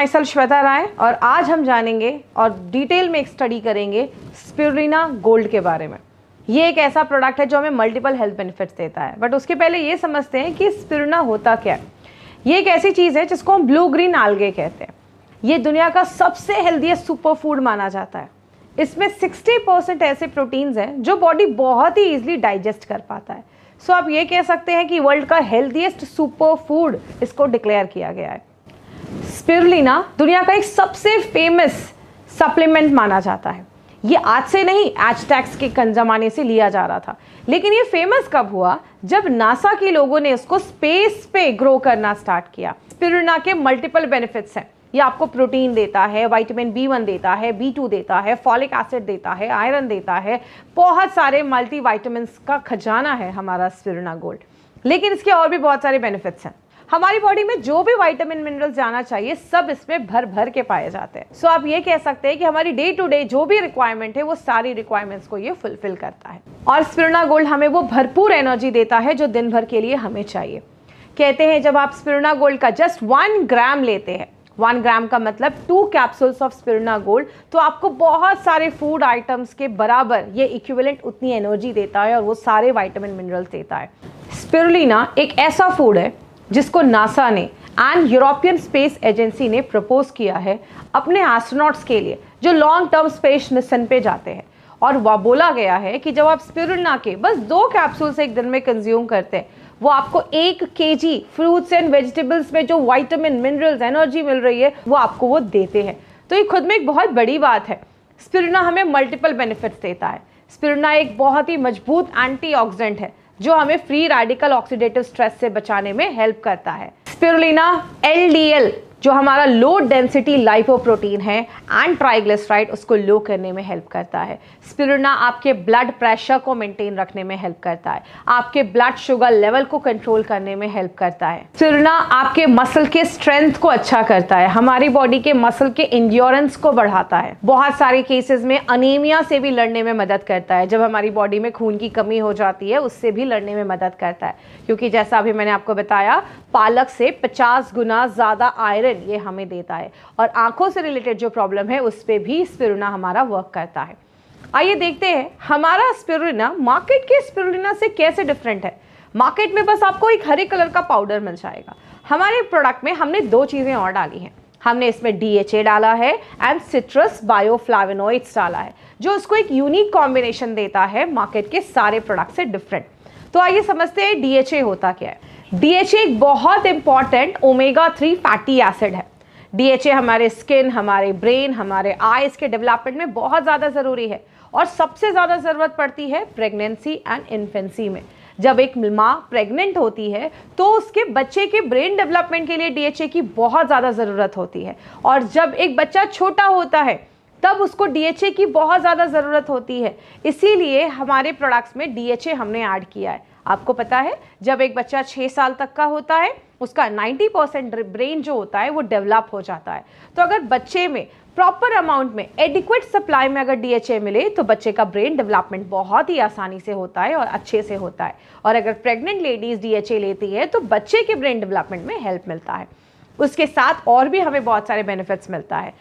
My self Shweta Rai और आज हम जानेंगे और डिटेल में एक स्टडी करेंगे स्पिरुलिना गोल्ड के बारे में। ये एक ऐसा प्रोडक्ट है जो हमें मल्टीपल हेल्थ बेनिफिट्स देता है, बट उसके पहले ये समझते हैं कि स्पिरुलिना होता क्या है। ये एक ऐसी चीज़ है जिसको हम ब्लू ग्रीन आल्गे कहते हैं। ये दुनिया का सबसे हेल्दीएस्ट सुपर फूड माना जाता है। इसमें 60% ऐसे प्रोटीन्स हैं जो बॉडी बहुत ही ईजिली डाइजेस्ट कर पाता है। सो आप ये कह सकते हैं कि वर्ल्ड का हेल्दीएस्ट सुपर फूड इसको डिक्लेयर किया गया है। स्पिरुलिना दुनिया का एक सबसे फेमस सप्लीमेंट माना जाता है। ये आज से नहीं, एज़टेक्स के ज़माने से लिया जा रहा था, लेकिन ये फेमस कब हुआ? जब नासा के लोगों ने इसको स्पेस पे ग्रो करना स्टार्ट किया। स्पिरुलिना के मल्टीपल बेनिफिट्स हैं। ये आपको प्रोटीन देता है, विटामिन B1 देता है, B2 देता है, फॉलिक एसिड देता है, आयरन देता है, बहुत सारे मल्टी विटामिन्स का खजाना है हमारा स्पिरुलिना गोल्ड। लेकिन इसके और भी बहुत सारे बेनिफिट्स हैं। हमारी बॉडी में जो भी विटामिन मिनरल्स जाना चाहिए सब इसमें भर भर के पाए जाते हैं। सो आप ये कह सकते हैं कि हमारी डे टू डे जो भी रिक्वायरमेंट है वो सारी रिक्वायरमेंट्स को ये फुलफिल करता है। और स्पिरुलिना गोल्ड हमें वो भरपूर एनर्जी देता है जो दिन भर के लिए हमें चाहिए। कहते हैं जब आप स्पिरुलिना गोल्ड का जस्ट 1 ग्राम लेते हैं, 1 ग्राम का मतलब 2 कैप्सूल्स ऑफ स्पिरुलिना गोल्ड, तो आपको बहुत सारे फूड आइटम्स के बराबर ये इक्विवेलेंट उतनी एनर्जी देता है और वो सारे विटामिन मिनरल्स देता है। स्पिरुलिना एक ऐसा फूड है जिसको नासा ने एंड यूरोपियन स्पेस एजेंसी ने प्रपोज किया है अपने एस्ट्रोनॉट्स के लिए जो लॉन्ग टर्म स्पेस मिशन पे जाते हैं। और वह बोला गया है कि जब आप स्पिरुलिना के बस 2 कैप्सूल्स एक दिन में कंज्यूम करते हैं, वो आपको 1 kg फ्रूट्स एंड वेजिटेबल्स में जो विटामिन मिनरल्स एनर्जी मिल रही है वो आपको वो देते हैं। तो ये खुद में एक बहुत बड़ी बात है। स्पिरुलिना हमें मल्टीपल बेनिफिट्स देता है। स्पिरुलिना एक बहुत ही मजबूत एंटीऑक्सीडेंट है जो हमें फ्री रेडिकल ऑक्सीडेटिव स्ट्रेस से बचाने में हेल्प करता है। स्पिरुलिना LDL जो हमारा लो डेंसिटी लाइपोप्रोटीन है एंड ट्राइग्लिसराइड उसको लो करने में हेल्प करता है। स्पिरुलिना आपके ब्लड प्रेशर को मेंटेन रखने में हेल्प करता है, आपके ब्लड शुगर लेवल को कंट्रोल करने में हेल्प करता है। स्पिरुलिना आपके मसल के स्ट्रेंथ को अच्छा करता है, हमारी बॉडी के मसल के इंड्योरेंस को बढ़ाता है। बहुत सारे केसेस में अनीमिया से भी लड़ने में मदद करता है। जब हमारी बॉडी में खून की कमी हो जाती है उससे भी लड़ने में मदद करता है, क्योंकि जैसा अभी मैंने आपको बताया पालक से 50 गुना ज़्यादा आयरन ये हमें देता है। और आंखों से रिलेटेड जो प्रॉब्लम है उस पे भी स्पिरुलिना हमारा वर्क करता है। आइए देखते हैं हमारा स्पिरुलिना मार्केट के स्पिरुलिना से कैसे डिफरेंट है। मार्केट में बस आपको एक हरे कलर का पाउडर मिल जाएगा। हमारे प्रोडक्ट में हमने 2 चीज़ें और डाली हैं। हमने इसमें DHA डाला है एंड सिट्रस बायोफ्लावेनोइड्स डाला है जो उसको एक यूनिक कॉम्बिनेशन देता है मार्केट के सारे प्रोडक्ट से डिफरेंट। तो आइए समझते हैं DHA होता क्या है। DHA एक बहुत इंपॉर्टेंट ओमेगा 3 फैटी एसिड है। DHA हमारे स्किन, हमारे ब्रेन, हमारे आईज के डेवलपमेंट में बहुत ज़्यादा ज़रूरी है और सबसे ज़्यादा ज़रूरत पड़ती है प्रेगनेंसी एंड इन्फेंसी में। जब एक माँ प्रेग्नेंट होती है तो उसके बच्चे के ब्रेन डेवलपमेंट के लिए DHA की बहुत ज़्यादा ज़रूरत होती है। और जब एक बच्चा छोटा होता है तब उसको DHA की बहुत ज़्यादा ज़रूरत होती है। इसीलिए हमारे प्रोडक्ट्स में DHA हमने ऐड किया है। आपको पता है जब एक बच्चा 6 साल तक का होता है उसका 90% ब्रेन जो होता है वो डेवलप हो जाता है। तो अगर बच्चे में प्रॉपर अमाउंट में एडिक्वेट सप्लाई में अगर DHA मिले तो बच्चे का ब्रेन डेवलपमेंट बहुत ही आसानी से होता है और अच्छे से होता है। और अगर प्रेग्नेंट लेडीज़ DHA लेती है तो बच्चे के ब्रेन डेवलपमेंट में हेल्प मिलता है। उसके साथ और भी हमें बहुत सारे बेनिफिट्स मिलता है।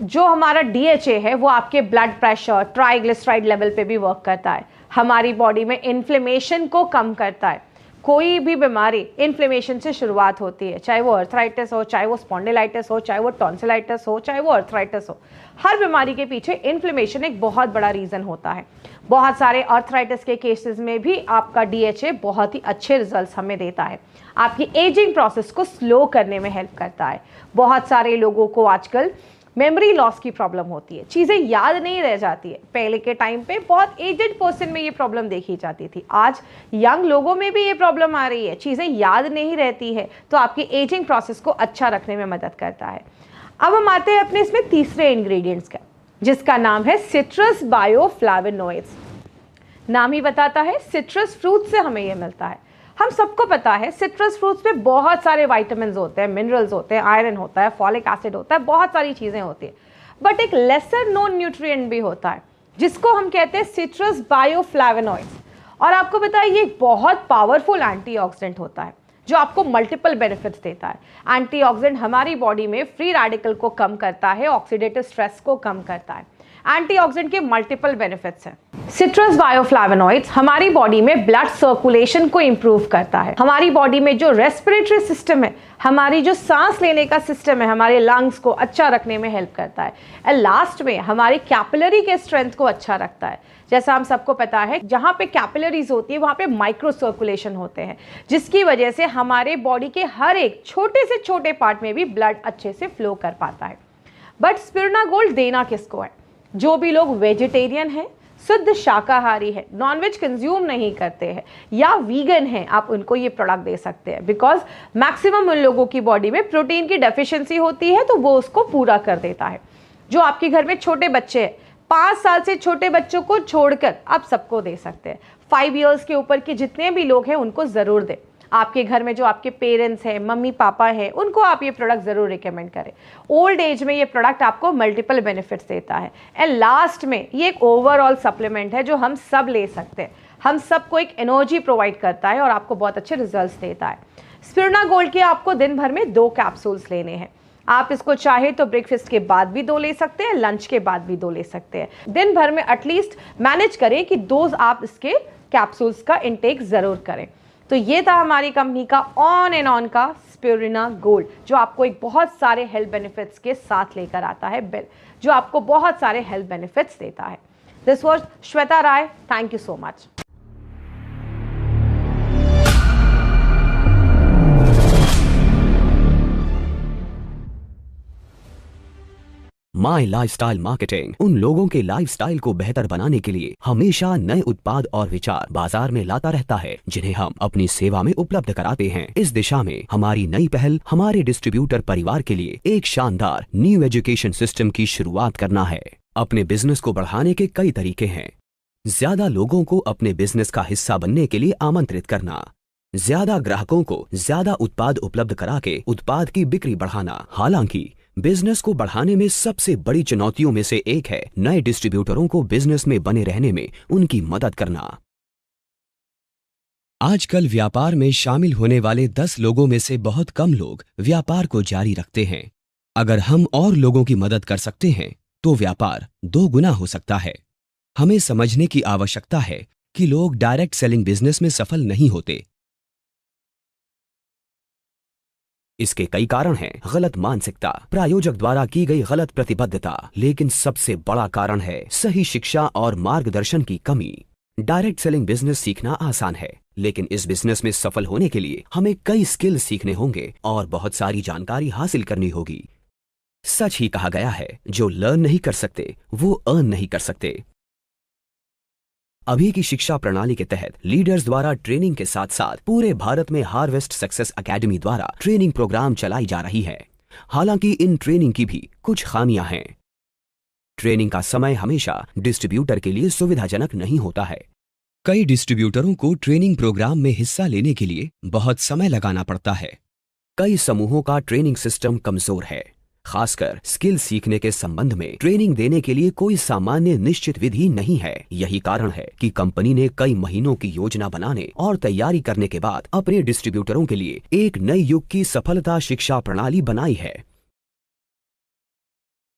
जो हमारा DHA है वो आपके ब्लड प्रेशर, ट्राइग्लिसराइड लेवल पे भी वर्क करता है। हमारी बॉडी में इन्फ्लेमेशन को कम करता है। कोई भी बीमारी इन्फ्लेमेशन से शुरुआत होती है, चाहे वो अर्थराइटिस हो, चाहे वो स्पॉन्डिलाइटिस हो, चाहे वो टॉन्सिलाइटिस हो, चाहे वो अर्थराइटिस हो। हर बीमारी के पीछे इन्फ्लेमेशन एक बहुत बड़ा रीज़न होता है। बहुत सारे अर्थराइटिस के केसेस में भी आपका DHA बहुत ही अच्छे रिजल्ट्स हमें देता है। आपकी एजिंग प्रोसेस को स्लो करने में हेल्प करता है। बहुत सारे लोगों को आजकल मेमोरी लॉस की प्रॉब्लम होती है, चीज़ें याद नहीं रह जाती है। पहले के टाइम पे बहुत एजेड पर्सन में ये प्रॉब्लम देखी जाती थी, आज यंग लोगों में भी ये प्रॉब्लम आ रही है, चीज़ें याद नहीं रहती है। तो आपकी एजिंग प्रोसेस को अच्छा रखने में मदद करता है। अब हम आते हैं अपने इसमें तीसरे इंग्रेडिएंट्स का, जिसका नाम है सिट्रस बायोफ्लावेनोइड्स। नाम ही बताता है सिट्रस फ्रूट से हमें ये मिलता है। हम सबको पता है सिट्रस फ्रूट्स में बहुत सारे विटामिन्स होते हैं, मिनरल्स होते हैं, आयरन होता है, फॉलिक एसिड होता है, बहुत सारी चीज़ें होती हैं। बट एक लेसर नोन न्यूट्रिएंट भी होता है जिसको हम कहते हैं सिट्रस बायोफ्लावेनोइड्स। और आपको पता है ये एक बहुत पावरफुल एंटीऑक्सीडेंट होता है। जो आपको मल्टीपल बेनिफिट्स देता है। एंटीऑक्सीडेंट हमारी बॉडी में फ्री रेडिकल को कम करता है, ऑक्सीडेटिव स्ट्रेस को कम करता है। एंटीऑक्सीडेंट के मल्टीपल बेनिफिट्स हैं। सिट्रस बायोफ्लावोनॉइड्स हमारी बॉडी में ब्लड सर्कुलेशन को इंप्रूव करता है। हमारी बॉडी में जो रेस्पिरेटरी सिस्टम है, हमारी जो सांस लेने का सिस्टम है, हमारे लंग्स को अच्छा रखने में हेल्प करता है। एंड लास्ट में हमारी कैपिलरी के स्ट्रेंथ को अच्छा रखता है। जैसा हम सबको पता है, जहाँ पे कैपिलरीज होती है वहाँ पे माइक्रो सर्कुलेशन होते हैं, जिसकी वजह से हमारे बॉडी के हर एक छोटे से छोटे पार्ट में भी ब्लड अच्छे से फ्लो कर पाता है। बट स्पिरुलिना गोल्ड देना किसको है? जो भी लोग वेजिटेरियन हैं, शुद्ध शाकाहारी है, नॉनवेज कंज्यूम नहीं करते हैं या वीगन हैं, आप उनको ये प्रोडक्ट दे सकते हैं। बिकॉज मैक्सिमम उन लोगों की बॉडी में प्रोटीन की डेफिशिएंसी होती है, तो वो उसको पूरा कर देता है। जो आपके घर में छोटे बच्चे हैं, 5 साल से छोटे बच्चों को छोड़कर आप सबको दे सकते हैं। 5 इयर्स के ऊपर के जितने भी लोग हैं उनको ज़रूर दें। आपके घर में जो आपके पेरेंट्स हैं, मम्मी पापा हैं, उनको आप ये प्रोडक्ट ज़रूर रिकमेंड करें। ओल्ड एज में ये प्रोडक्ट आपको मल्टीपल बेनिफिट्स देता है। एंड लास्ट में ये एक ओवरऑल सप्लीमेंट है जो हम सब ले सकते हैं। हम सबको एक एनर्जी प्रोवाइड करता है और आपको बहुत अच्छे रिजल्ट्स देता है। स्पिरुलिना गोल्ड के आपको दिन भर में 2 कैप्सूल्स लेने हैं। आप इसको चाहे तो ब्रेकफास्ट के बाद भी 2 ले सकते हैं, लंच के बाद भी 2 ले सकते हैं। दिन भर में एटलीस्ट मैनेज करें कि 2 आप इसके कैप्सूल्स का इंटेक ज़रूर करें। तो ये था हमारी कंपनी का ऑन एंड ऑन का स्पिरुलिना गोल्ड, जो आपको एक बहुत सारे हेल्थ बेनिफिट्स के साथ लेकर आता है, जो आपको बहुत सारे हेल्थ बेनिफिट्स देता है। This was Shweta Rai, thank you so much. My lifestyle marketing उन लोगों के लाइफस्टाइल को बेहतर बनाने के लिए हमेशा नए उत्पाद और विचार बाजार में लाता रहता है, जिन्हें हम अपनी सेवा में उपलब्ध कराते हैं। इस दिशा में हमारी नई पहल हमारे डिस्ट्रीब्यूटर परिवार के लिए एक शानदार न्यू एजुकेशन सिस्टम की शुरुआत करना है। अपने बिजनेस को बढ़ाने के कई तरीके हैं। ज्यादा लोगों को अपने बिजनेस का हिस्सा बनने के लिए आमंत्रित करना, ज्यादा ग्राहकों को ज्यादा उत्पाद उपलब्ध करा के उत्पाद की बिक्री बढ़ाना। हालांकि बिजनेस को बढ़ाने में सबसे बड़ी चुनौतियों में से एक है नए डिस्ट्रीब्यूटरों को बिजनेस में बने रहने में उनकी मदद करना। आजकल व्यापार में शामिल होने वाले 10 लोगों में से बहुत कम लोग व्यापार को जारी रखते हैं। अगर हम और लोगों की मदद कर सकते हैं तो व्यापार 2 गुना हो सकता है। हमें समझने की आवश्यकता है कि लोग डायरेक्ट सेलिंग बिजनेस में सफल नहीं होते। इसके कई कारण हैं। गलत मानसिकता, प्रायोजक द्वारा की गई गलत प्रतिबद्धता, लेकिन सबसे बड़ा कारण है सही शिक्षा और मार्गदर्शन की कमी। डायरेक्ट सेलिंग बिजनेस सीखना आसान है, लेकिन इस बिजनेस में सफल होने के लिए हमें कई स्किल सीखने होंगे और बहुत सारी जानकारी हासिल करनी होगी। सच ही कहा गया है, जो लर्न नहीं कर सकते वो अर्न नहीं कर सकते। अभी की शिक्षा प्रणाली के तहत लीडर्स द्वारा ट्रेनिंग के साथ साथ पूरे भारत में हार्वेस्ट सक्सेस एकेडमी द्वारा ट्रेनिंग प्रोग्राम चलाई जा रही है। हालांकि इन ट्रेनिंग की भी कुछ खामियां हैं। ट्रेनिंग का समय हमेशा डिस्ट्रीब्यूटर के लिए सुविधाजनक नहीं होता है। कई डिस्ट्रीब्यूटरों को ट्रेनिंग प्रोग्राम में हिस्सा लेने के लिए बहुत समय लगाना पड़ता है। कई समूहों का ट्रेनिंग सिस्टम कमजोर है। खासकर स्किल सीखने के संबंध में ट्रेनिंग देने के लिए कोई सामान्य निश्चित विधि नहीं है। यही कारण है कि कंपनी ने कई महीनों की योजना बनाने और तैयारी करने के बाद अपने डिस्ट्रीब्यूटरों के लिए एक नए युग की सफलता शिक्षा प्रणाली बनाई है।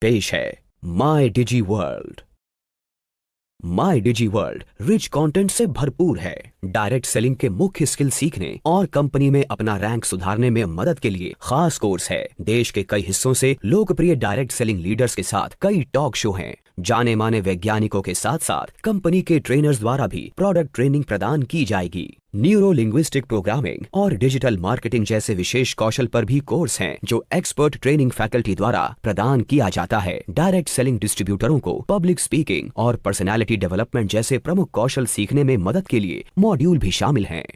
पेश है माई डिजी वर्ल्ड। माई डिजी वर्ल्ड रिच कंटेंट से भरपूर है। डायरेक्ट सेलिंग के मुख्य स्किल सीखने और कंपनी में अपना रैंक सुधारने में मदद के लिए खास कोर्स है। देश के कई हिस्सों से लोकप्रिय डायरेक्ट सेलिंग लीडर्स के साथ कई टॉक शो हैं। जाने माने वैज्ञानिकों के साथ साथ कंपनी के ट्रेनर्स द्वारा भी प्रोडक्ट ट्रेनिंग प्रदान की जाएगी। न्यूरो लिंग्विस्टिक प्रोग्रामिंग और डिजिटल मार्केटिंग जैसे विशेष कौशल पर भी कोर्स हैं, जो एक्सपर्ट ट्रेनिंग फैकल्टी द्वारा प्रदान किया जाता है। डायरेक्ट सेलिंग डिस्ट्रीब्यूटरों को पब्लिक स्पीकिंग और पर्सनालिटी डेवलपमेंट जैसे प्रमुख कौशल सीखने में मदद के लिए मॉड्यूल भी शामिल हैं।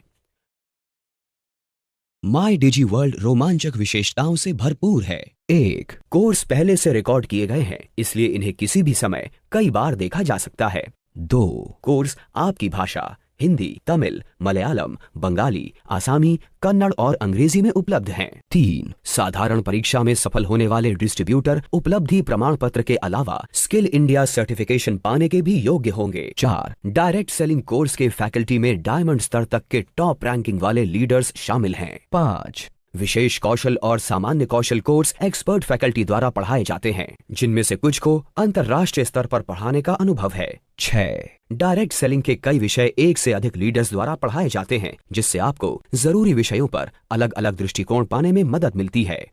माई डिजी वर्ल्ड रोमांचक विशेषताओं से भरपूर है। 1. कोर्स पहले से रिकॉर्ड किए गए हैं, इसलिए इन्हें किसी भी समय कई बार देखा जा सकता है। 2. कोर्स आपकी भाषा, हिंदी, तमिल, मलयालम, बंगाली, आसामी, कन्नड़ और अंग्रेजी में उपलब्ध हैं। 3. साधारण परीक्षा में सफल होने वाले डिस्ट्रीब्यूटर उपलब्धि प्रमाण पत्र के अलावा स्किल इंडिया सर्टिफिकेशन पाने के भी योग्य होंगे। 4. डायरेक्ट सेलिंग कोर्स के फैकल्टी में डायमंड स्तर तक के टॉप रैंकिंग वाले लीडर्स शामिल हैं। 5. विशेष कौशल और सामान्य कौशल कोर्स एक्सपर्ट फैकल्टी द्वारा पढ़ाए जाते हैं, जिनमें से कुछ को अंतर्राष्ट्रीय स्तर पर पढ़ाने का अनुभव है। 6. डायरेक्ट सेलिंग के कई विषय एक से अधिक लीडर्स द्वारा पढ़ाए जाते हैं, जिससे आपको जरूरी विषयों पर अलग अलग दृष्टिकोण पाने में मदद मिलती है।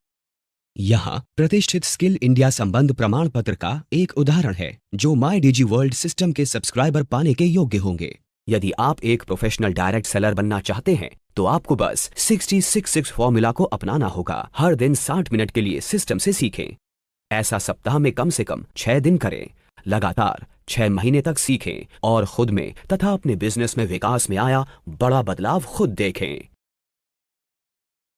यहाँ प्रतिष्ठित स्किल इंडिया संबंध प्रमाण पत्र का एक उदाहरण है, जो माई डीजी वर्ल्ड सिस्टम के सब्सक्राइबर पाने के योग्य होंगे। यदि आप एक प्रोफेशनल डायरेक्ट सेलर बनना चाहते हैं तो आपको बस 60-6-6 फॉर्मूला को अपनाना होगा। हर दिन 60 मिनट के लिए सिस्टम से सीखें। ऐसा सप्ताह में कम से कम 6 दिन करें। लगातार 6 महीने तक सीखें और खुद में तथा अपने बिजनेस में विकास में आया बड़ा बदलाव खुद देखें।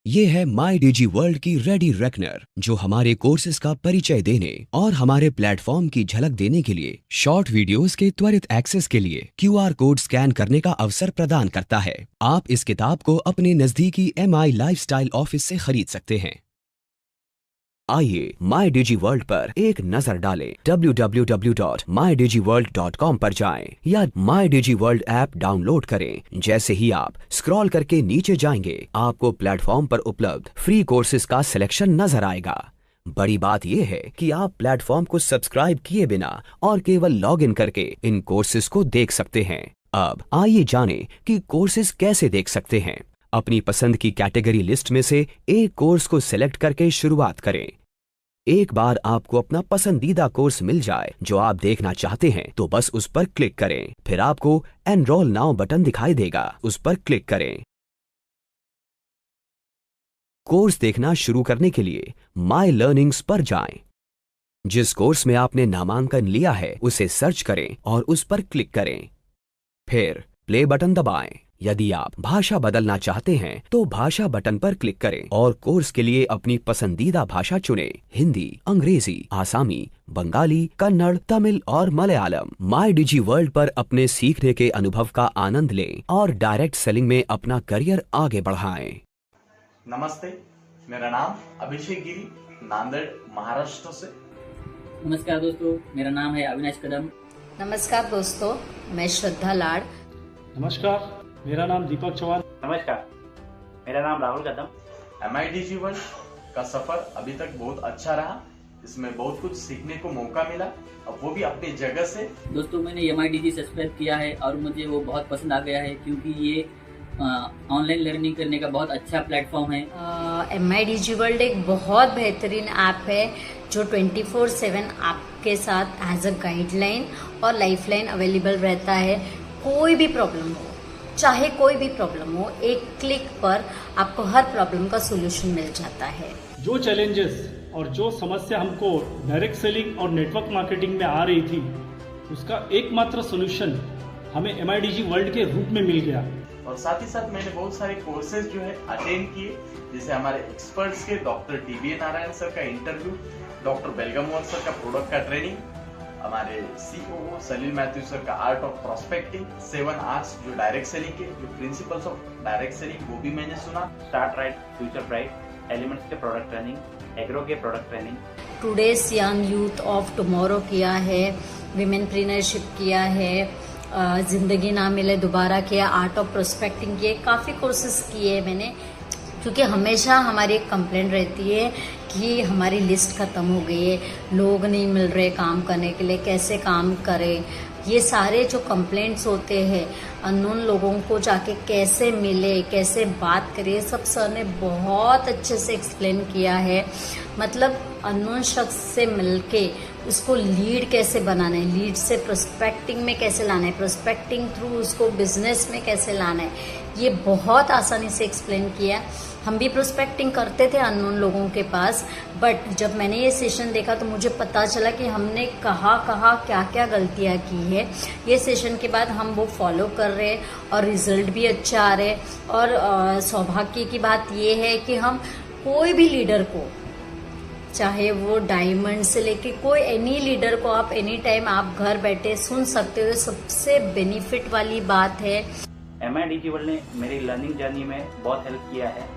ये है माई डीजी वर्ल्ड की रेडी रेकनर, जो हमारे कोर्सेज का परिचय देने और हमारे प्लेटफॉर्म की झलक देने के लिए शॉर्ट वीडियोस के त्वरित एक्सेस के लिए QR कोड स्कैन करने का अवसर प्रदान करता है। आप इस किताब को अपने नजदीकी MI लाइफस्टाइल ऑफिस से खरीद सकते हैं। आइए माई डीजी वर्ल्ड पर एक नजर डालें। www.mydigiworld.com पर जाएं या माई डीजी वर्ल्ड ऐप डाउनलोड करें। जैसे ही आप स्क्रॉल करके नीचे जाएंगे, आपको प्लेटफॉर्म पर उपलब्ध फ्री कोर्सेज का सिलेक्शन नजर आएगा। बड़ी बात यह है कि आप प्लेटफॉर्म को सब्सक्राइब किए बिना और केवल लॉग इन करके इन कोर्सेज को देख सकते हैं। अब आइए जानें कि कोर्सेज कैसे देख सकते हैं। अपनी पसंद की कैटेगरी लिस्ट में से एक कोर्स को सिलेक्ट करके शुरुआत करें। एक बार आपको अपना पसंदीदा कोर्स मिल जाए जो आप देखना चाहते हैं, तो बस उस पर क्लिक करें। फिर आपको एनरोल नाउ बटन दिखाई देगा, उस पर क्लिक करें। कोर्स देखना शुरू करने के लिए माई लर्निंग्स पर जाएं। जिस कोर्स में आपने नामांकन लिया है उसे सर्च करें और उस पर क्लिक करें। फिर प्ले बटन दबाएं। यदि आप भाषा बदलना चाहते हैं तो भाषा बटन पर क्लिक करें और कोर्स के लिए अपनी पसंदीदा भाषा चुनें। हिंदी, अंग्रेजी, आसामी, बंगाली, कन्नड़, तमिल और मलयालम। माई डीजी वर्ल्ड पर अपने सीखने के अनुभव का आनंद लें और डायरेक्ट सेलिंग में अपना करियर आगे बढ़ाएं। नमस्ते, मेरा नाम अभिषेक गिरी, नांदेड़, महाराष्ट्र से। नमस्कार दोस्तों, मेरा नाम है अविनाश कदम। नमस्कार दोस्तों, मैं श्रद्धा लाड। नमस्कार, मेरा नाम दीपक चौहान। नमस्कार, मेरा नाम राहुल कदम। MIDG वर्ल्ड का सफर अभी तक बहुत अच्छा रहा। इसमें बहुत कुछ सीखने को मौका मिला, अब वो भी अपनी जगह से। दोस्तों, मैंने MIDG सब्सक्राइब किया है और मुझे वो बहुत पसंद आ गया है, क्योंकि ये ऑनलाइन लर्निंग करने का बहुत अच्छा प्लेटफॉर्म है। MIDG वर्ल्ड एक बहुत बेहतरीन ऐप है जो 24/7 आपके साथ एज अ गाइडलाइन और लाइफलाइन अवेलेबल रहता है। कोई भी प्रॉब्लम हो, चाहे कोई भी प्रॉब्लम हो, एक क्लिक पर आपको हर प्रॉब्लम का सोल्यूशन मिल जाता है। जो चैलेंजेस और जो समस्या हमको डायरेक्ट सेलिंग और नेटवर्क मार्केटिंग में आ रही थी, उसका एकमात्र सोल्यूशन हमें MIDG वर्ल्ड के रूप में मिल गया। और साथ ही साथ मैंने बहुत सारे कोर्सेज जो है अटेंड किए, जैसे हमारे एक्सपर्ट्स के डॉक्टर TBA नारायण सर का इंटरव्यू, डॉक्टर बेलगामोर सर का प्रोडक्ट का ट्रेनिंग, हमारे COO सलील मैथ्यू सर का आर्ट ऑफ प्रोस्पेक्टिंग, 7 आर्ट्स जो डायरेक्ट सेलिंग के, जो प्रिंसिपल्स ऑफ डायरेक्ट सेलिंग, वो भी मैंने सुना। Start right, future bright, elements के प्रोडक्ट ट्रेनिंग, एग्रो के product training, today's young youth of tomorrow किया है, विमेनप्रेन्योरशिप किया है, जिंदगी ना मिले दोबारा किया, आर्ट ऑफ प्रोस्पेक्टिंग किए, काफ़ी कोर्सेज किए मैंने। क्योंकि हमेशा हमारी एक कंप्लेंट रहती है कि हमारी लिस्ट ख़त्म हो गई है, लोग नहीं मिल रहे काम करने के लिए, कैसे काम करें। ये सारे जो कंप्लेंट्स होते हैं, अननोन लोगों को जाके कैसे मिले, कैसे बात करें, सब सर ने बहुत अच्छे से एक्सप्लेन किया है। मतलब अननोन शख्स से मिलके उसको लीड कैसे बनाना है, लीड से प्रोस्पेक्टिंग में कैसे लाना है, प्रोस्पेक्टिंग थ्रू उसको बिजनेस में कैसे लाना है, ये बहुत आसानी से एक्सप्लेन किया। हम भी प्रोस्पेक्टिंग करते थे अननोन लोगों के पास, बट जब मैंने ये सेशन देखा तो मुझे पता चला कि हमने कहाँ क्या क्या गलतियाँ की है। ये सेशन के बाद हम वो फॉलो कर रहे हैं और रिजल्ट भी अच्छा आ रहे हैं। और सौभाग्य की बात ये है कि हम कोई भी लीडर को, चाहे वो डायमंड से लेके कोई एनी लीडर को आप एनी टाइम आप घर बैठे सुन सकते हो। सबसे बेनिफिट वाली बात है। MIDG वर्ल्ड ने मेरी लर्निंग जर्नी में बहुत हेल्प किया है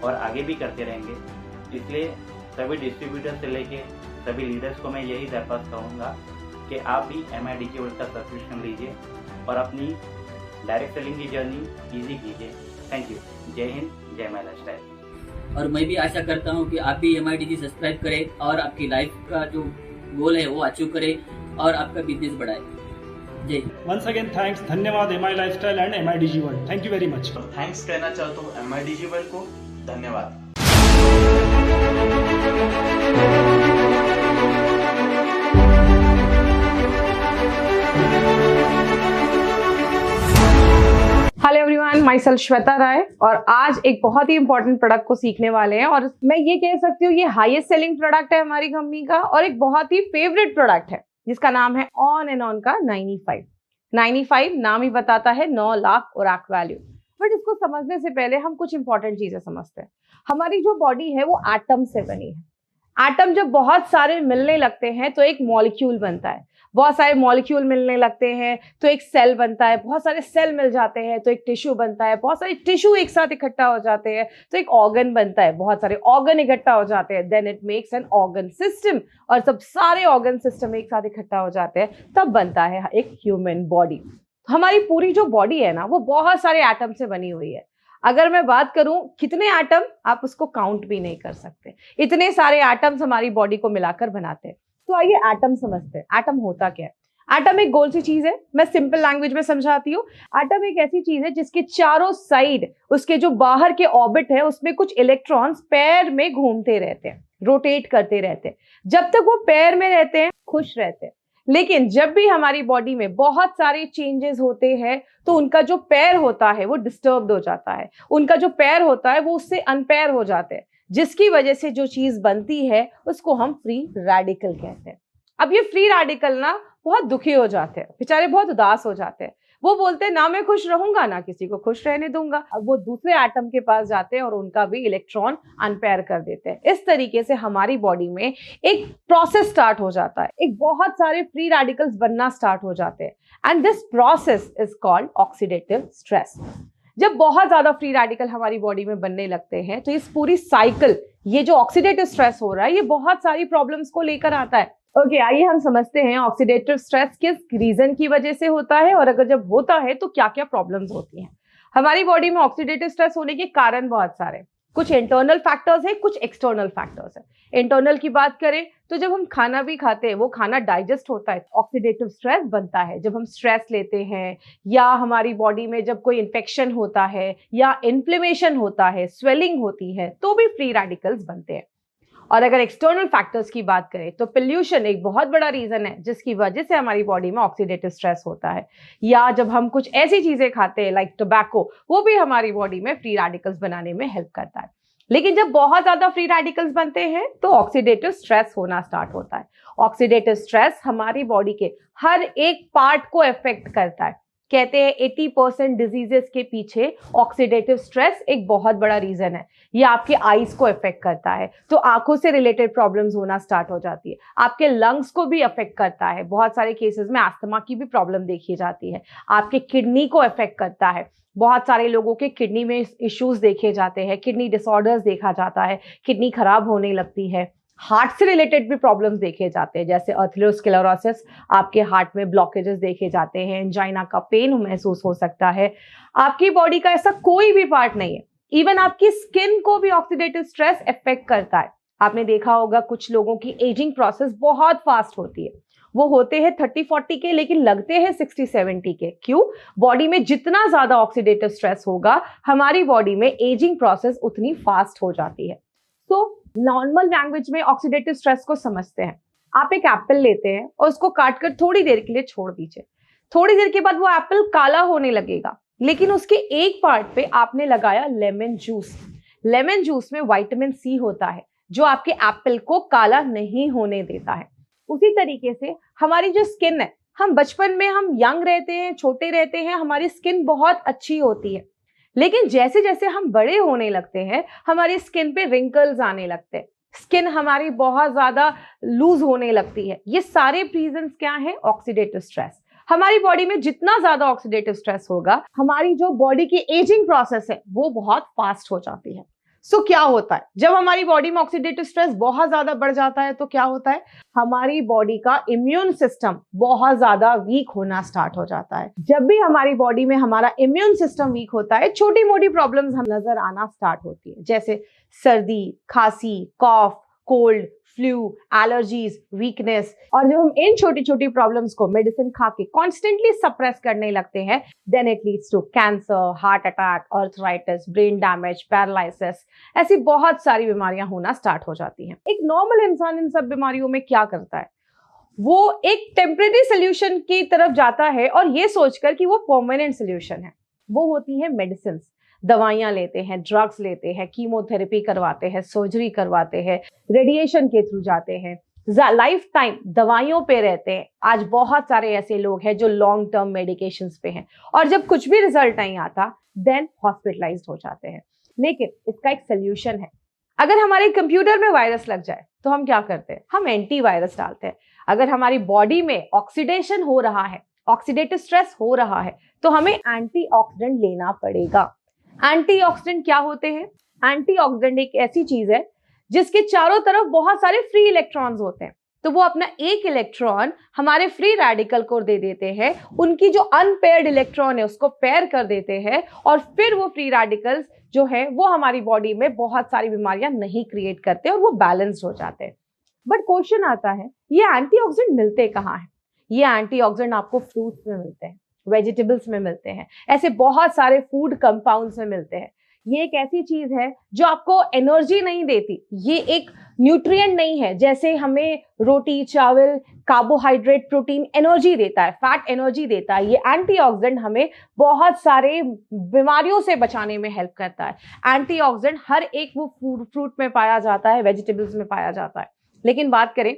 और आगे भी करते रहेंगे। इसलिए सभी डिस्ट्रीब्यूटर से लेके सभी लीडर्स को मैं यही दरख्वास्त करूँगा कि आप भी MIDG वर्ल्ड का सब्सक्रिप्शन लीजिए और अपनी डायरेक्ट सेलिंग की जर्नी ईजी कीजिए। Thank you. जय हिंद, जय माय लाइफस्टाइल। और मैं भी आशा करता हूँ कि आप भी MIDG सब्सक्राइब करें और आपकी लाइफ का जो गोल है वो अचीव करें और आपका बिजनेस बढ़ाए। जय हिंद। वंस अगेन थैंक्स, धन्यवाद MI lifestyle and MIDG world, thank you very much. तो थैंक्स कहना चाहता हूँ MIDG वर्ल्ड को, धन्यवाद। Hello everyone, myself Shweta Rai और आज एक बहुत ही इंपॉर्टेंट प्रोडक्ट को सीखने वाले हैं और मैं ये कह सकती हूँ ये हाईएस्ट सेलिंग प्रोडक्ट है हमारी कंपनी का और एक बहुत ही फेवरेट प्रोडक्ट है जिसका नाम है ऑन एंड ऑन का 95 नाम ही बताता है 9 लाख और आक वैल्यू। बट इसको समझने से पहले हम कुछ इंपॉर्टेंट चीजें समझते हैं। हमारी जो बॉडी है वो एटम से बनी है। एटम जब बहुत सारे मिलने लगते हैं तो एक मॉलिक्यूल बनता है, बहुत सारे मॉलिक्यूल मिलने लगते हैं तो एक सेल बनता है, बहुत सारे सेल मिल जाते हैं तो एक टिश्यू बनता है, बहुत सारे टिश्यू एक साथ इकट्ठा हो जाते हैं तो एक ऑर्गन बनता है, बहुत सारे ऑर्गन इकट्ठा हो जाते हैं then it makes an organ system और सब सारे ऑर्गन सिस्टम एक साथ इकट्ठा हो जाते हैं तब बनता है एक ह्यूमन बॉडी। हमारी पूरी जो बॉडी है ना वो बहुत सारे एटम से बनी हुई है। अगर मैं बात करूं कितने एटम, आप उसको काउंट भी नहीं कर सकते, इतने सारे एटम्स हमारी बॉडी को मिलाकर बनाते हैं। तो आइए एटम समझते हैं। एटम होता क्या है? एटम एक गोल सी चीज है, मैं सिंपल लैंग्वेज में समझाती हूँ। एटम एक ऐसी चीज है जिसके चारों साइड उसके जो बाहर के ऑर्बिट है उसमें कुछ इलेक्ट्रॉन्स पैर में घूमते रहते हैं, रोटेट करते रहते हैं। जब तक वो पैर में रहते हैं खुश रहते हैं, लेकिन जब भी हमारी बॉडी में बहुत सारे चेंजेस होते हैं तो उनका जो पैर होता है वो डिस्टर्ब्ड हो जाता है, उनका जो पैर होता है वो उससे अनपैर हो जाते हैं, जिसकी वजह से जो चीज बनती है उसको हम फ्री रेडिकल कहते हैं। अब ये फ्री रेडिकल ना बहुत दुखी हो जाते हैं, बेचारे बहुत उदास हो जाते हैं। वो बोलते हैं ना मैं खुश रहूंगा ना किसी को खुश रहने दूंगा। अब वो दूसरे एटम के पास जाते हैं और उनका भी इलेक्ट्रॉन अनपेयर कर देते हैं। इस तरीके से हमारी बॉडी में एक प्रोसेस स्टार्ट हो जाता है, एक बहुत सारे फ्री रेडिकल्स बनना स्टार्ट हो जाते हैं and this process is called oxidative stress. जब बहुत ज्यादा फ्री रेडिकल हमारी बॉडी में बनने लगते हैं तो इस पूरी साइकिल, ये जो ऑक्सीडेटिव स्ट्रेस हो रहा है ये बहुत सारी प्रॉब्लम्स को लेकर आता है। ओके, आइए हम समझते हैं ऑक्सीडेटिव स्ट्रेस किस रीजन की वजह से होता है और अगर जब होता है तो क्या क्या प्रॉब्लम्स होती हैं। हमारी बॉडी में ऑक्सीडेटिव स्ट्रेस होने के कारण बहुत सारे, कुछ इंटरनल फैक्टर्स है, कुछ एक्सटर्नल फैक्टर्स है। इंटरनल की बात करें तो जब हम खाना भी खाते हैं वो खाना डाइजेस्ट होता है, ऑक्सीडेटिव स्ट्रेस बनता है। जब हम स्ट्रेस लेते हैं या हमारी बॉडी में जब कोई इन्फेक्शन होता है या इन्फ्लेमेशन होता है, स्वेलिंग होती है तो भी फ्री रेडिकल्स बनते हैं। और अगर एक्सटर्नल फैक्टर्स की बात करें तो पोल्यूशन एक बहुत बड़ा रीजन है जिसकी वजह से हमारी बॉडी में ऑक्सीडेटिव स्ट्रेस होता है। या जब हम कुछ ऐसी चीजें खाते हैं लाइक टोबैको, वो भी हमारी बॉडी में फ्री रेडिकल्स बनाने में हेल्प करता है। लेकिन जब बहुत ज्यादा फ्री रेडिकल्स बनते हैं तो ऑक्सीडेटिव स्ट्रेस होना स्टार्ट होता है। ऑक्सीडेटिव स्ट्रेस हमारी बॉडी के हर एक पार्ट को अफेक्ट करता है। कहते हैं 80% डिजीजेस के पीछे ऑक्सीडेटिव स्ट्रेस एक बहुत बड़ा रीजन है। ये आपके आईज को अफेक्ट करता है तो आंखों से रिलेटेड प्रॉब्लम्स होना स्टार्ट हो जाती है। आपके लंग्स को भी अफेक्ट करता है, बहुत सारे केसेस में अस्थमा की भी प्रॉब्लम देखी जाती है। आपके किडनी को अफेक्ट करता है, बहुत सारे लोगों के किडनी में इश्यूज देखे जाते हैं, किडनी डिसऑर्डर्स देखा जाता है, किडनी खराब होने लगती है। हार्ट से रिलेटेड भी प्रॉब्लम्स देखे जाते हैं जैसे अथेरोस्क्लेरोसिस, आपके हार्ट में ब्लॉकेजेस देखे जाते हैं, एंजाइना का पेन महसूस हो सकता है। आपकी बॉडी का ऐसा कोई भी पार्ट नहीं है, इवन आपकी स्किन को भी ऑक्सीडेटिव स्ट्रेस अफेक्ट करता है। आपने देखा होगा कुछ लोगों की एजिंग प्रोसेस बहुत फास्ट होती है, वो होते हैं 30-40 के लेकिन लगते हैं 60-70 के। क्यों? बॉडी में जितना ज्यादा ऑक्सीडेटिव स्ट्रेस होगा हमारी बॉडी में एजिंग प्रोसेस उतनी फास्ट हो जाती है। तो नॉर्मल लैंग्वेज में ऑक्सीडेटिव स्ट्रेस को समझते हैं। आप एक एप्पल लेते हैं और उसको काटकर थोड़ी देर के लिए छोड़ दीजिए, थोड़ी देर के बाद वो एप्पल काला होने लगेगा, लेकिन उसके एक पार्ट पे आपने लगाया लेमन जूस। लेमन जूस में विटामिन सी होता है जो आपके एप्पल को काला नहीं होने देता है। उसी तरीके से हमारी जो स्किन है, हम बचपन में हम यंग रहते हैं, छोटे रहते हैं, हमारी स्किन बहुत अच्छी होती है, लेकिन जैसे जैसे हम बड़े होने लगते हैं हमारी स्किन पे रिंकल्स आने लगते हैं, स्किन हमारी बहुत ज्यादा लूज होने लगती है। ये सारे रीजंस क्या है? Oxidative stress. हमारी बॉडी में जितना ज्यादा ऑक्सीडेटिव स्ट्रेस होगा, हमारी जो बॉडी की एजिंग प्रोसेस है वो बहुत फास्ट हो जाती है। सो क्या होता है, जब हमारी बॉडी में ऑक्सीडेटिव स्ट्रेस बहुत ज्यादा बढ़ जाता है तो क्या होता है, हमारी बॉडी का इम्यून सिस्टम बहुत ज्यादा वीक होना स्टार्ट हो जाता है। जब भी हमारी बॉडी में हमारा इम्यून सिस्टम वीक होता है, छोटी मोटी प्रॉब्लम्स हम नजर आना स्टार्ट होती है, जैसे सर्दी, खांसी, कॉफ, कोल्ड, फ्लू, एलर्जीज, वीकनेस। और जब हम इन छोटी छोटी प्रॉब्लम्स को मेडिसिन खा के कॉन्स्टेंटली सप्रेस करने लगते हैं, then it leads to cancer, heart attack, arthritis, brain damage, paralysis, ऐसी बहुत सारी बीमारियां होना स्टार्ट हो जाती हैं। एक नॉर्मल इंसान इन सब बीमारियों में क्या करता है, वो एक टेम्परेरी सोल्यूशन की तरफ जाता है और ये सोचकर कि वो परमानेंट सोल्यूशन है। वो होती है मेडिसिन, दवाइयां लेते हैं, ड्रग्स लेते हैं, कीमोथेरेपी करवाते हैं, सर्जरी करवाते हैं, रेडिएशन के थ्रू जाते हैं, लाइफ टाइम दवाइयों पे रहते हैं। आज बहुत सारे ऐसे लोग हैं जो लॉन्ग टर्म मेडिकेशंस पे हैं और जब कुछ भी रिजल्ट नहीं आता देन हॉस्पिटलाइज्ड हो जाते हैं। लेकिन इसका एक सोल्यूशन है। अगर हमारे कंप्यूटर में वायरस लग जाए तो हम क्या करते हैं, हम एंटीवायरस डालते हैं। अगर हमारी बॉडी में ऑक्सीडेशन हो रहा है, ऑक्सीडेटिव स्ट्रेस हो रहा है, तो हमें एंटीऑक्सीडेंट लेना पड़ेगा। एंटीऑक्सीडेंट क्या होते हैं? एंटीऑक्सीडेंट एक ऐसी चीज है जिसके चारों तरफ बहुत सारे फ्री इलेक्ट्रॉन्स होते हैं, तो वो अपना एक इलेक्ट्रॉन हमारे फ्री रेडिकल को दे देते हैं, उनकी जो अनपेयर्ड इलेक्ट्रॉन है उसको पेयर कर देते हैं और फिर वो फ्री रेडिकल्स जो है वो हमारी बॉडी में बहुत सारी बीमारियां नहीं क्रिएट करते और वो बैलेंस्ड हो जाते हैं। बट क्वेश्चन आता है, ये एंटीऑक्सीडेंट मिलते कहाँ हैं? ये एंटीऑक्सीडेंट आपको फ्रूट्स में मिलते हैं, वेजिटेबल्स में मिलते हैं, ऐसे बहुत सारे फूड कंपाउंड्स में मिलते हैं। ये एक ऐसी चीज है जो आपको एनर्जी नहीं देती, ये एक न्यूट्रिएंट नहीं है। जैसे हमें रोटी, चावल, कार्बोहाइड्रेट, प्रोटीन एनर्जी देता है, फैट एनर्जी देता है, ये एंटीऑक्सीडेंट हमें बहुत सारे बीमारियों से बचाने में हेल्प करता है। एंटीऑक्सीडेंट हर एक वो फ्रूट में पाया जाता है, वेजिटेबल्स में पाया जाता है। लेकिन बात करें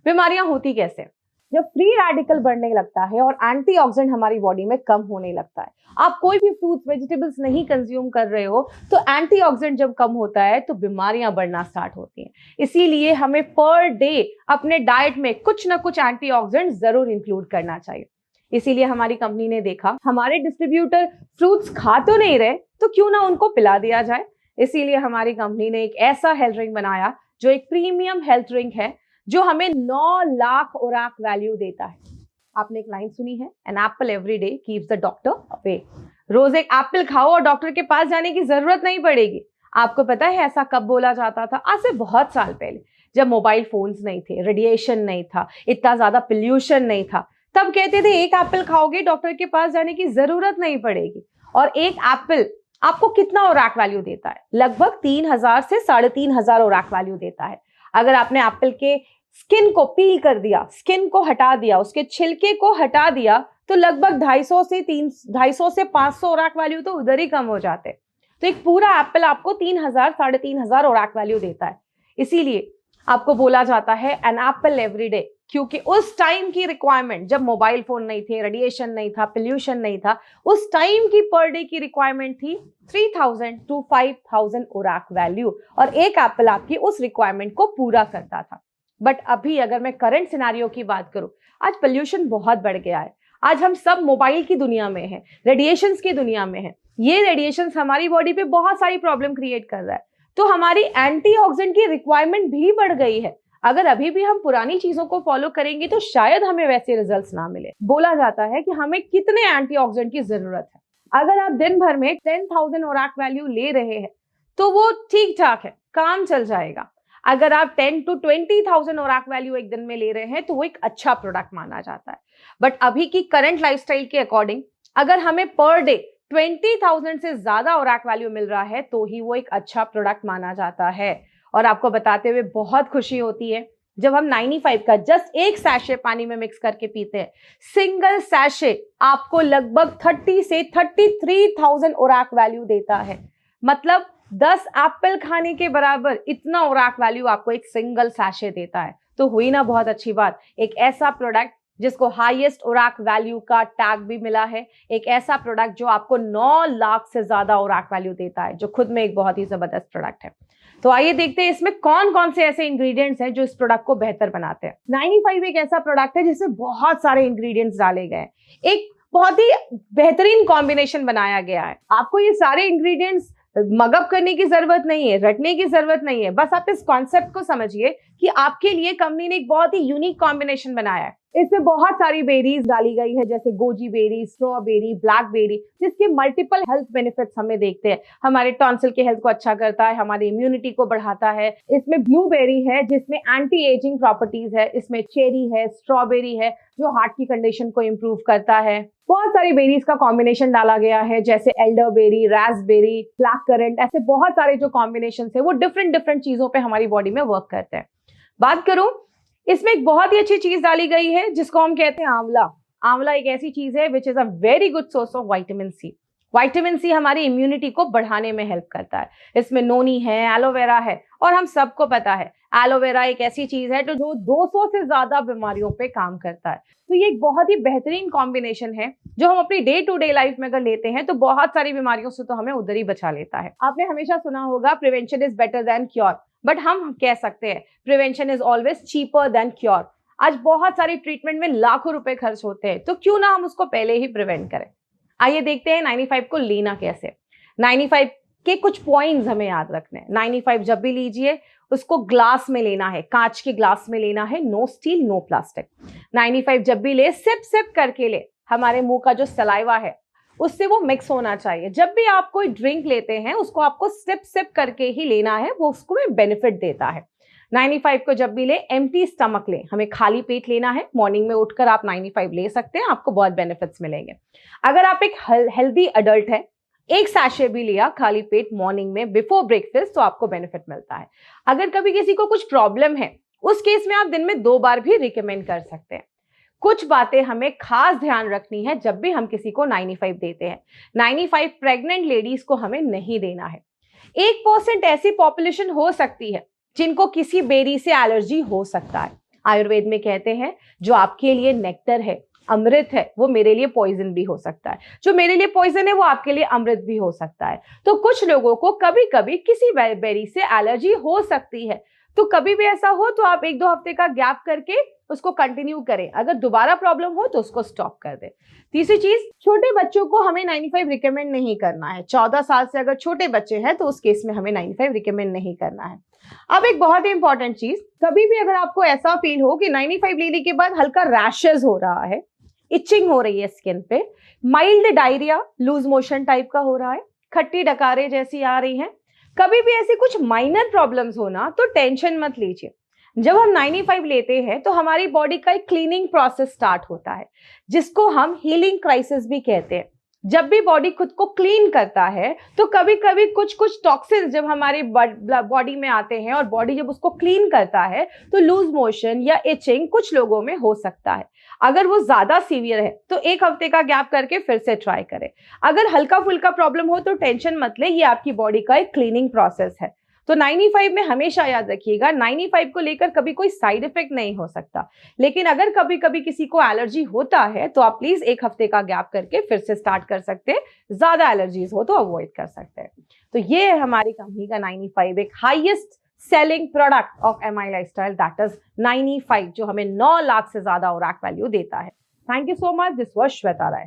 बीमारियां होती कैसे? जब फ्री रेडिकल बढ़ने लगता है और एंटीऑक्सीडेंट हमारी बॉडी में कम होने लगता है। आप कोई भी फ्रूट्स, वेजिटेबल्स नहीं कंज्यूम कर रहे हो तो एंटीऑक्सीडेंट जब कम होता है तो बीमारियां बढ़ना स्टार्ट होती हैं। इसीलिए हमें पर डे अपने डाइट में कुछ ना कुछ एंटीऑक्सीडेंट जरूर इंक्लूड करना चाहिए। इसीलिए हमारी कंपनी ने देखा हमारे डिस्ट्रीब्यूटर फ्रूट्स खा तो नहीं रहे, तो क्यों ना उनको पिला दिया जाए। इसीलिए हमारी कंपनी ने एक ऐसा हेल्थ ड्रिंक बनाया जो एक प्रीमियम हेल्थ ड्रिंक है, जो हमें 9 लाख ओराक वैल्यू देता है। आपने एक लाइन सुनी है, an apple every day keeps the doctor away. रोज एक एप्पल खाओ और डॉक्टर के पास जाने की जरूरत नहीं पड़ेगी। आपको पता है ऐसा कब बोला जाता था? आज से बहुत साल पहले, जब मोबाइल फोन्स नहीं थे, रेडिएशन नहीं था, इतना ज्यादा पोल्यूशन नहीं था, तब कहते थे एक एप्पल खाओगे डॉक्टर के पास जाने की जरूरत नहीं पड़ेगी। और एक एप्पल आपको कितना ओराक वैल्यू देता है? लगभग 3000 से 3500 ओराक वैल्यूदेता है। अगर आपने एप्पल के स्किन को पील कर दिया, स्किन को हटा दिया, उसके छिलके को हटा दिया, तो लगभग 250 से 500 ओराक वैल्यू तो उधर ही कम हो जाते। तो एक पूरा एप्पल आपको 3000 3500 ओराक वैल्यू देता है। इसीलिए आपको बोला जाता है एन एप्पल एवरी डे, क्योंकि उस टाइम की रिक्वायरमेंट, जब मोबाइल फोन नहीं थे, रेडिएशन नहीं था, पोल्यूशन नहीं था, उस टाइम की पर डे की रिक्वायरमेंट थी 3000 to 5000 ओराक वैल्यू, और एक एप्पल आपकी उस रिक्वायरमेंट को पूरा करता था। बट अभी अगर मैं करंट सिनेरियो की बात करूं, आज पोल्यूशन बहुत बढ़ गया है। आज हम सब मोबाइल की दुनिया में हैं, रेडिएशंस की दुनिया में हैं। ये रेडिएशंस हमारी बॉडी पे बहुत सारी प्रॉब्लम क्रिएट कर रहा है, तो हमारी एंटीऑक्सीडेंट की रिक्वायरमेंट भी बढ़ गई है। अगर अभी भी हम पुरानी चीजों को फॉलो करेंगे तो शायद हमें वैसे रिजल्ट्स ना मिले। बोला जाता है कि हमें कितने एंटीऑक्सीडेंट की जरूरत है। अगर आप दिन भर में 10,000 ओराक वैल्यू ले रहे हैं तो वो ठीक ठाक है, काम चल जाएगा। अगर आप 10 to 20,000 ओराक वैल्यू एक दिन में ले रहे हैं तो वो एक अच्छा प्रोडक्ट माना जाता है। बट अभी की करंट लाइफस्टाइल के अकॉर्डिंग अगर हमें पर डे 20,000 से ज्यादा ओराक वैल्यू मिल रहा है तो ही वो एक अच्छा प्रोडक्ट माना जाता है। और आपको बताते हुए बहुत खुशी होती है जब हम 95 का जस्ट एक सैशे पानी में मिक्स करके पीते हैं। सिंगल सैशे आपको लगभग 30 से 33,000 ओराक वैल्यू देता है। मतलब 10 एप्पल खाने के बराबर इतना ओराक वैल्यू आपको एक सिंगल सैशे देता है। तो हुई ना बहुत अच्छी बात, एक ऐसा प्रोडक्ट जिसको हाईएस्ट ओराक वैल्यू का टैग भी मिला है, एक ऐसा प्रोडक्ट जो आपको 9 लाख से ज्यादा ओराक वैल्यू देता है, जो खुद में एक बहुत ही जबरदस्त प्रोडक्ट है। तो आइए देखते हैं इसमें कौन कौन से ऐसे इंग्रेडिएंट्स हैं जो इस प्रोडक्ट को बेहतर बनाते हैं। 95 एक ऐसा प्रोडक्ट है जिसमें बहुत सारे इंग्रेडिएंट्स डाले गए हैं, एक बहुत ही बेहतरीन कॉम्बिनेशन बनाया गया है। आपको ये सारे इंग्रेडिएंट्स मगअप करने की जरूरत नहीं है, रटने की जरूरत नहीं है, बस आप इस कॉन्सेप्ट को समझिए कि आपके लिए कंपनी ने एक बहुत ही यूनिक कॉम्बिनेशन बनाया है। इसमें बहुत सारी बेरीज डाली गई है, जैसे गोजी बेरी, स्ट्रॉबेरी, ब्लैकबेरी, जिसके मल्टीपल हेल्थ बेनिफिट्स हमें देखते हैं। हमारे टॉन्सिल के हेल्थ को अच्छा करता है, हमारी इम्यूनिटी को बढ़ाता है। इसमें ब्लूबेरी है जिसमें एंटी एजिंग प्रॉपर्टीज है, इसमें चेरी है, स्ट्रॉबेरी है जो हार्ट की कंडीशन को इम्प्रूव करता है। बहुत सारी बेरीज का कॉम्बिनेशन डाला गया है, जैसे एल्डरबेरी, रास्पबेरी, ब्लैक करंट, ऐसे बहुत सारे जो कॉम्बिनेशन है वो डिफरेंट चीजों पे हमारी बॉडी में वर्क करते हैं। बात करूं, इसमें एक बहुत ही अच्छी चीज डाली गई है जिसको हम कहते हैं आंवला। आंवला एक ऐसी चीज है which is a very good source of vitamin C. Vitamin C हमारी इम्यूनिटी को बढ़ाने में हेल्प करता है। इसमें नोनी है, एलोवेरा है, और हम सबको पता है एलोवेरा एक ऐसी चीज है जो 200 से ज्यादा बीमारियों पे काम करता है। तो ये एक बहुत ही बेहतरीन कॉम्बिनेशन है जो हम अपनी डे टू डे लाइफ में अगर लेते हैं तो बहुत सारी बीमारियों से तो हमें उधर ही बचा लेता है। आपने हमेशा सुना होगा prevention is better than cure, but हम कह सकते हैं prevention is always cheaper than cure. आज बहुत सारी ट्रीटमेंट में लाखों रुपए खर्च होते हैं, तो क्यों ना हम उसको पहले ही प्रिवेंट करें। आइए देखते हैं 95 को लेना कैसे। 95 के कुछ पॉइंट्स हमें याद रखने हैं। 95 जब भी लीजिए उसको ग्लास में लेना है, कांच के ग्लास में लेना है, नो स्टील नो प्लास्टिक। 95 जब भी ले सिप सिप करके ले, हमारे मुंह का जो सलाइवा है उससे वो मिक्स होना चाहिए। जब भी आप कोई ड्रिंक लेते हैं उसको आपको सिप सिप करके ही लेना है, वो उसको में बेनिफिट देता है। 95 को जब भी ले एम्प्टी स्टमक ले, हमें खाली पेट लेना है। मॉर्निंग में उठकर आप 95 ले सकते हैं, आपको बहुत बेनिफिट्स मिलेंगे। अगर आप एक हेल्दी अडल्ट है, एक सैशे भी लिया खाली पेट मॉर्निंग में बिफोर ब्रेकफास्ट, तो आपको बेनिफिट मिलता है। अगर कभी किसी को कुछ प्रॉब्लम है उस केस में आप दिन में 2 बार भी रिकमेंड कर सकते हैं। कुछ बातें हमें खास ध्यान रखनी है जब भी हम किसी को 95 देते हैं। 95 प्रेग्नेंट लेडीज को हमें नहीं देना है। 1% ऐसी पॉपुलेशन हो सकती है जिनको किसी बेरी से एलर्जी हो सकता है। आयुर्वेद में कहते हैं जो आपके लिए नेक्टर है, अमृत है, वो मेरे लिए पॉइजन भी हो सकता है। जो मेरे लिए पॉइजन है वो आपके लिए अमृत भी हो सकता है। तो कुछ लोगों को कभी कभी किसी बेरी से एलर्जी हो सकती है, तो कभी भी ऐसा हो तो आप 1-2 हफ्ते का गैप करके उसको कंटिन्यू करें। अगर दोबारा प्रॉब्लम हो तो उसको स्टॉप कर दें। तीसरी चीज, छोटे बच्चों को हमें 95 रिकमेंड नहीं करना है। 14 साल से अगर छोटे बच्चे हैं तो उस केस में हमें 95 रिकमेंड नहीं करना है। अब एक बहुत ही इंपॉर्टेंट चीज, कभी भी अगर आपको ऐसा फील हो कि 95 लेने के बाद हल्का रैशेस हो रहा है, इचिंग हो रही है स्किन पे, mild diarrhoea, loose motion type का हो रहा है, खट्टी डकारे जैसी आ रही हैं, कभी भी ऐसी कुछ माइनर प्रॉब्लम्स होना, तो टेंशन मत लीजिए। जब हम 95 लेते हैं तो हमारी बॉडी का एक क्लीनिंग प्रोसेस स्टार्ट होता है जिसको हम हीलिंग क्राइसिस भी कहते हैं। जब भी बॉडी खुद को क्लीन करता है तो कभी कभी कुछ टॉक्सिन्स जब हमारी बॉडी में आते हैं और बॉडी जब उसको क्लीन करता है तो लूज मोशन या इचिंग कुछ लोगों में हो सकता है। अगर वो ज्यादा सीवियर है तो 1 हफ्ते का गैप करके फिर से ट्राई करें। अगर हल्का फुल्का प्रॉब्लम हो तो टेंशन मत ले, ये आपकी बॉडी का एक क्लीनिंग प्रोसेस है। तो 95 में हमेशा याद रखिएगा 95 को लेकर कभी कोई साइड इफेक्ट नहीं हो सकता, लेकिन अगर कभी कभी किसी को एलर्जी होता है तो आप प्लीज 1 हफ्ते का गैप करके फिर से स्टार्ट कर सकते हैं। ज्यादा एलर्जीज हो तो अवॉइड कर सकते हैं। तो ये है हमारी कंपनी का 95, एक highest selling product of MI lifestyle, that is 95, जो हमें 9 लाख से ज्यादा ओरैक वैल्यू देता है। Thank you so much. This was Shweta Rai.